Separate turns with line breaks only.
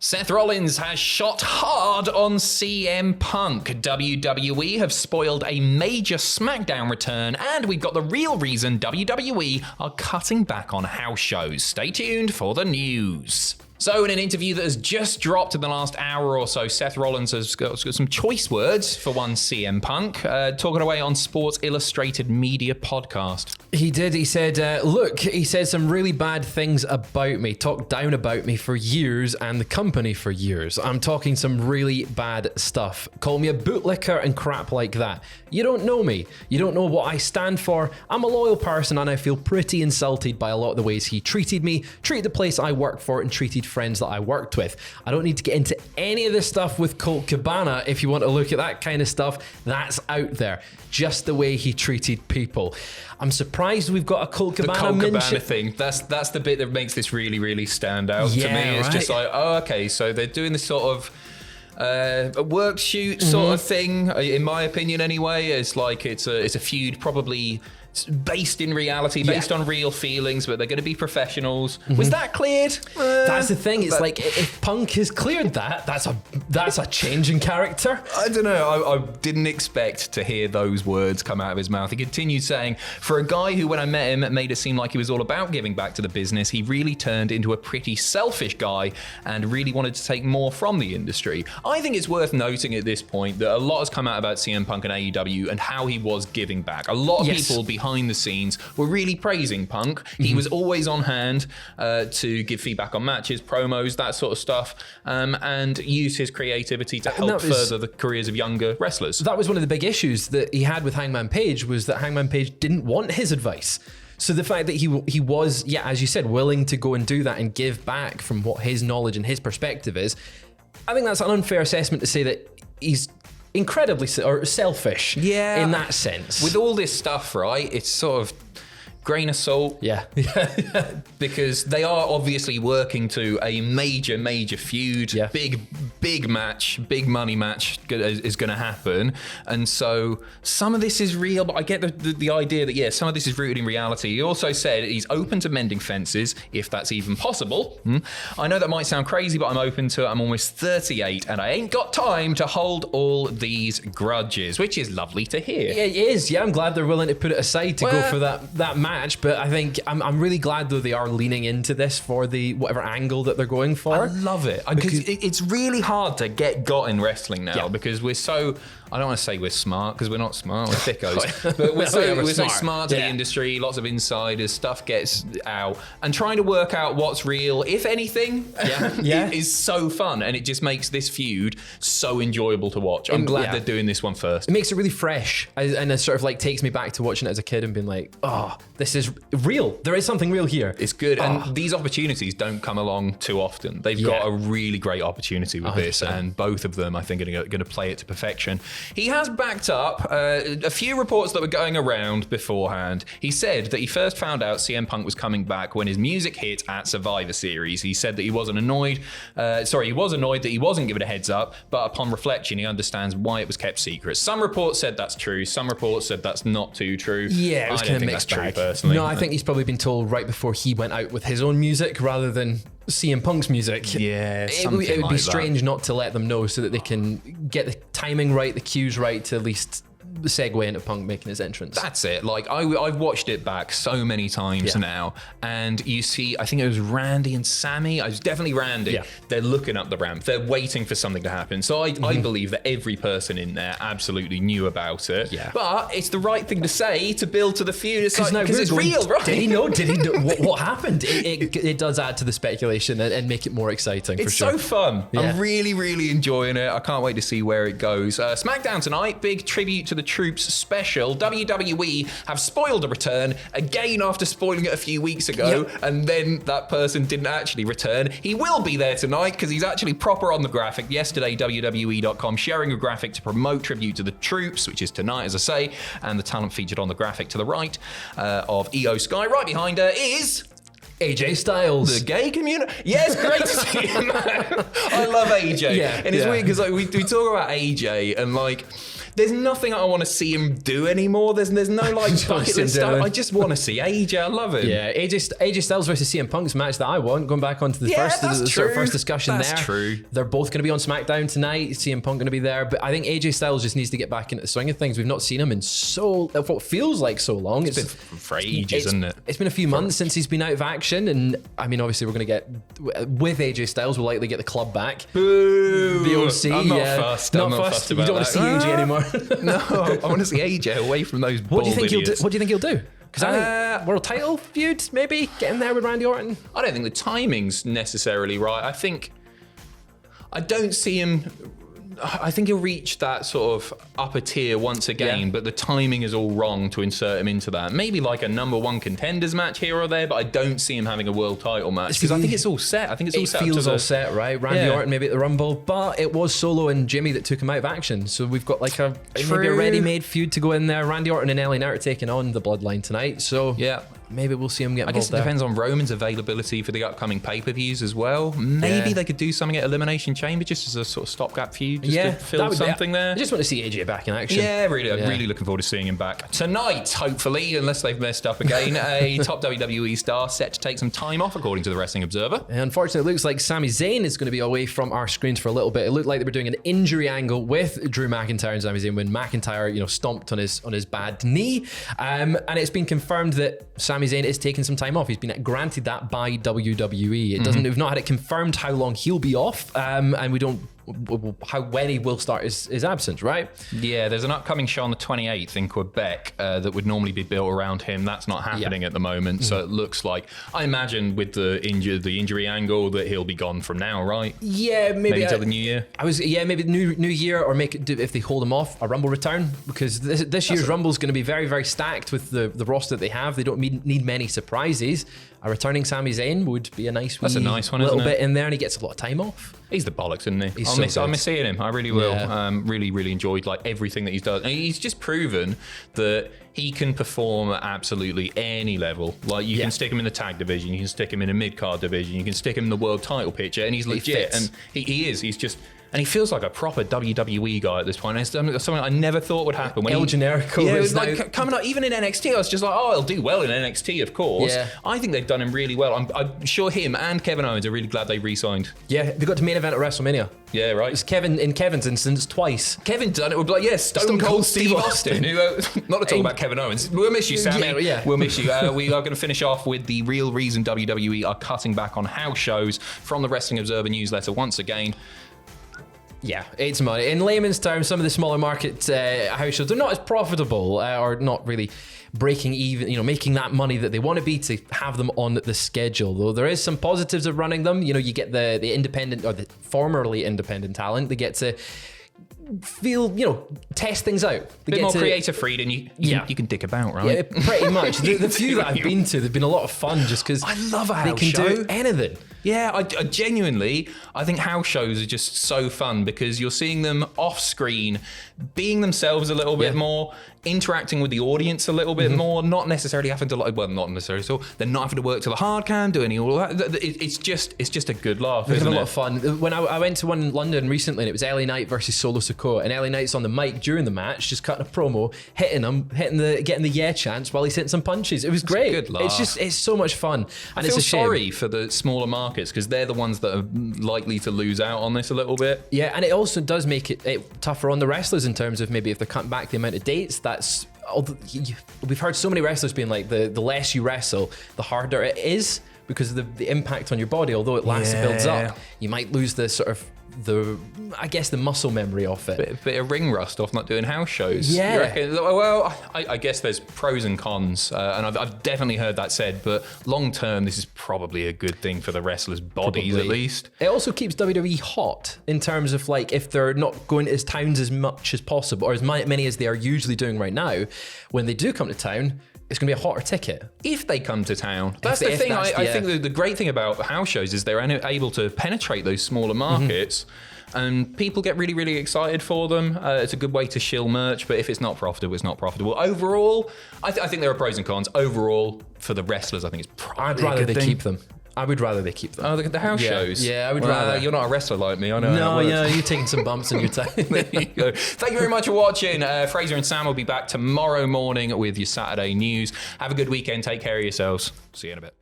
Seth Rollins has shot hard on CM Punk. WWE have spoiled a major SmackDown return, and we've got the real reason WWE are cutting back on house shows. Stay tuned for the news. So in an interview that has just dropped in the last hour or so, Seth Rollins has got some choice words for one CM Punk, talking away on Sports Illustrated Media podcast.
He did. He said, he said some really bad things about me, talked down about me for years and the company for years. I'm talking some really bad stuff. Call me a bootlicker and crap like that. You don't know me. You don't know what I stand for. I'm a loyal person and I feel pretty insulted by a lot of the ways he treated me, treated the place I work for, and treated friends that I worked with. I don't need to get into any of this stuff with Colt Cabana. If you want to look at that kind of stuff, that's out there. Just the way he treated people. I'm surprised we've got a Colt Cabana
The Colt Cabana thing, that's the bit that makes this really, really stand out to me. It's just like, oh, okay, so they're doing this sort of a work shoot sort of thing, in my opinion anyway. It's like it's a feud probably based in reality, based on real feelings, but they're going to be professionals. Was that cleared?
That's the thing. It's like, if Punk has cleared that, that's a change in character.
I don't know. I didn't expect to hear those words come out of his mouth. He continued saying, for a guy who, when I met him, made it seem like he was all about giving back to the business, he really turned into a pretty selfish guy and really wanted to take more from the industry. I think it's worth noting at this point that a lot has come out about CM Punk and AEW and how he was giving back. A lot of people behind the scenes were really praising Punk. He was always on hand to give feedback on matches, promos, that sort of stuff, and use his creativity to help further the careers of younger wrestlers.
That was one of the big issues that he had with Hangman Page, was that Hangman Page didn't want his advice. So the fact that he was, as you said, willing to go and do that and give back from what his knowledge and his perspective is, I think that's an unfair assessment to say that he's incredibly selfish in that sense.
With all this stuff, right, it's sort of grain of salt. Because they are obviously working to a major feud. Big match, big money match is going to happen. And so some of this is real, but I get the idea that, some of this is rooted in reality. He also said he's open to mending fences, if that's even possible. I know that might sound crazy, but I'm open to it. I'm almost 38 and I ain't got time to hold all these grudges, which is lovely to hear.
Yeah, it is. Yeah, I'm glad they're willing to put it aside to go for that match. But I think I'm really glad, though, they are leaning into this for the whatever angle that they're going for.
I love it. Because it's really hard to got in wrestling now because we're so, I don't want to say we're smart because we're not smart, we're thickos, but we're so smart to the industry, lots of insiders, stuff gets out, and trying to work out what's real, if anything, is so fun, and it just makes this feud so enjoyable to watch. I'm glad they're doing this one first.
It makes it really fresh, and it sort of like takes me back to watching it as a kid and being like, oh, this is real. There is something real here.
It's good, and these opportunities don't come along too often. They've got a really great opportunity with 100%. This, and both of them, I think, are going to play it to perfection. He has backed up a few reports that were going around beforehand. He said that he first found out CM Punk was coming back when his music hit at Survivor Series. He said that he was annoyed that he wasn't given a heads up, but upon reflection, he understands why it was kept secret. Some reports said that's true. Some reports said that's not too true.
Yeah, it was kind of mixed bag.
Personally.
No, I think he's probably been told right before he went out with his own music rather than CM Punk's music.
Yeah,
it would be strange not to let them know so that they can get the timing right, the cues right, to at least segue into Punk making his entrance.
That's it. Like I've watched it back so many times now, and you see, I think it was Randy and Sammy. It was definitely Randy. They're looking up the ramp. They're waiting for something to happen. So I believe that every person in there absolutely knew about it. But it's the right thing to say to build to the feud. It's like, because it's real, right?
Did he know? What happened? It does add to the speculation and make it more exciting.
It's
for sure.
so fun. I'm really, really enjoying it. I can't wait to see where it goes. SmackDown tonight, big tribute to the Troops special. WWE have spoiled a return again after spoiling it a few weeks ago, and then that person didn't actually return. He will be there tonight because he's actually proper on the graphic. Yesterday, WWE.com sharing a graphic to promote tribute to the Troops, which is tonight, as I say, and the talent featured on the graphic to the right of Io Sky. Right behind her is
AJ Styles.
The gay community. Yes, great to see him. I love AJ. And it's weird because we talk about AJ and like there's nothing I want to see him do anymore. There's no like bucket list stuff. I just want to see AJ. I love him.
Yeah, AJ Styles versus CM Punk's match that I want. Going back onto the first discussion there.
That's true.
They're both going to be on SmackDown tonight. CM Punk going to be there, but I think AJ Styles just needs to get back into the swing of things. We've not seen him in what feels like so long.
It's been for ages, isn't it?
It's been a few months since he's been out of action, and I mean, obviously, we're going to get with AJ Styles. We'll likely get the club back.
Boo!
The OC.
I'm not fussed.
Not fussed. You don't want to see AJ anymore.
No, I want to see AJ away from those.
What do you think
idiots.
What do you think he'll do? Because I think world title feud, maybe get in there with Randy Orton.
I don't think the timing's necessarily right. I don't see him. I think he'll reach that sort of upper tier once again, but the timing is all wrong to insert him into that. Maybe like a number one contenders match here or there, but I don't see him having a world title match because I think it's all set. I think it's all set. It
feels all set, right? Randy Orton maybe at the Rumble, but it was Solo and Jimmy that took him out of action. So we've got like maybe a ready-made feud to go in there. Randy Orton and LA Knight are taking on the Bloodline tonight, so maybe we'll see him get involved.
I guess it depends on Roman's availability for the upcoming pay-per-views as well. Maybe they could do something at Elimination Chamber just as a sort of stopgap feud, just to fill something there.
I just want to see AJ back in action.
Yeah, really. I'm really looking forward to seeing him back. Tonight, hopefully, unless they've messed up again, a top WWE star set to take some time off, according to the Wrestling Observer.
And unfortunately, it looks like Sami Zayn is going to be away from our screens for a little bit. It looked like they were doing an injury angle with Drew McIntyre and Sami Zayn when McIntyre, stomped on his bad knee. And it's been confirmed that Sami Zayn is taking some time off. He's been granted that by WWE. We've not had it confirmed how long he'll be off, and we don't when he will start his absence, right? Yeah,
there's an upcoming show on the 28th in Quebec that would normally be built around him. That's not happening at the moment, so it looks like, I imagine with the injury angle, that he'll be gone from now, right?
Yeah, maybe
till the new year.
Maybe new year, or if they hold him off, a Rumble return, because this year's Rumble is going to be very, very stacked with the roster that they have. They don't need many surprises. A returning Sami Zayn would be a nice one, little bit in there, and he gets a lot of time off.
He's the bollocks, isn't he? I'll miss seeing him. I really will. Really enjoyed everything that he's done. And he's just proven that he can perform at absolutely any level. Like you can stick him in the tag division, you can stick him in a mid-card division, you can stick him in the world title picture, and he's legit. And he is. He's just. And he feels like a proper WWE guy at this point. It's something I never thought would happen.
El Generico.
Yeah, it was like coming up, even in NXT, I was just like, he'll do well in NXT, of course. Yeah. I think they've done him really well. I'm sure him and Kevin Owens are really glad they re-signed.
Yeah, they got to main event at WrestleMania.
Yeah, right.
It's in Kevin's instance, twice.
Kevin done it with Stone Cold Steve Austin. Not to talk about Kevin Owens. We'll miss you, Sammy. Yeah. We'll miss you. We are going to finish off with the real reason WWE are cutting back on house shows from the Wrestling Observer newsletter once again.
Yeah, it's money. In layman's terms, some of the smaller market house shows, they're not as profitable or not really breaking even, making that money that they want to be to have them on the schedule. Though there is some positives of running them. You get the independent or the formerly independent talent. They get to feel, test things out. They
bit more creative freedom. You can dick about, right?
Yeah, pretty much. The few that I've been to, they've been a lot of fun just because
I love a house
they can
show.
do anything.
Yeah, I genuinely, I think house shows are just so fun because you're seeing them off screen, being themselves a little bit more, interacting with the audience a little bit more, not necessarily having to not necessarily, so they're not having to work to the hard cam, do any all that. It's just a good laugh, isn't it?
A lot of fun. When I went to one in London recently, and it was LA Knight versus Solo Sikoa, and LA Knight's on the mic during the match, just cutting a promo, getting the yeah chance while he's hitting some punches. It was great.
It's a good laugh.
It's so much fun. And
I feel sorry for the smaller markets because they're the ones that are likely to lose out on this a little bit.
Yeah, and it also does make it tougher on the wrestlers in terms of maybe if they're cutting back the amount of dates. We've heard so many wrestlers being like, the less you wrestle, the harder it is because of the impact on your body. Although it lasts, it builds up, you might lose the sort of the muscle memory of it.
Bit of ring rust off not doing house shows.
Yeah.
You reckon? Well, I guess there's pros and cons, and I've definitely heard that said. But long term, this is probably a good thing for the wrestlers' bodies, at least.
It also keeps WWE hot in terms of if they're not going to towns as much as possible, or as many as they are usually doing right now. When they do come to town, it's going to be a hotter ticket.
If they come to town. That's the thing. I think the great thing about house shows is they're able to penetrate those smaller markets and people get really, really excited for them. It's a good way to shill merch, but if it's not profitable, it's not profitable. Overall, I think there are pros and cons. Overall, for the wrestlers, I think it's probably
I'd rather they keep them. I would rather they keep them.
Oh, the house shows.
Yeah, I would rather.
You're not a wrestler like me. I know.
No,
how it works.
yeah, you're taking some bumps in your time.
There you go. Thank you very much for watching. Fraser and Sam will be back tomorrow morning with your Saturday news. Have a good weekend. Take care of yourselves. See you in a bit.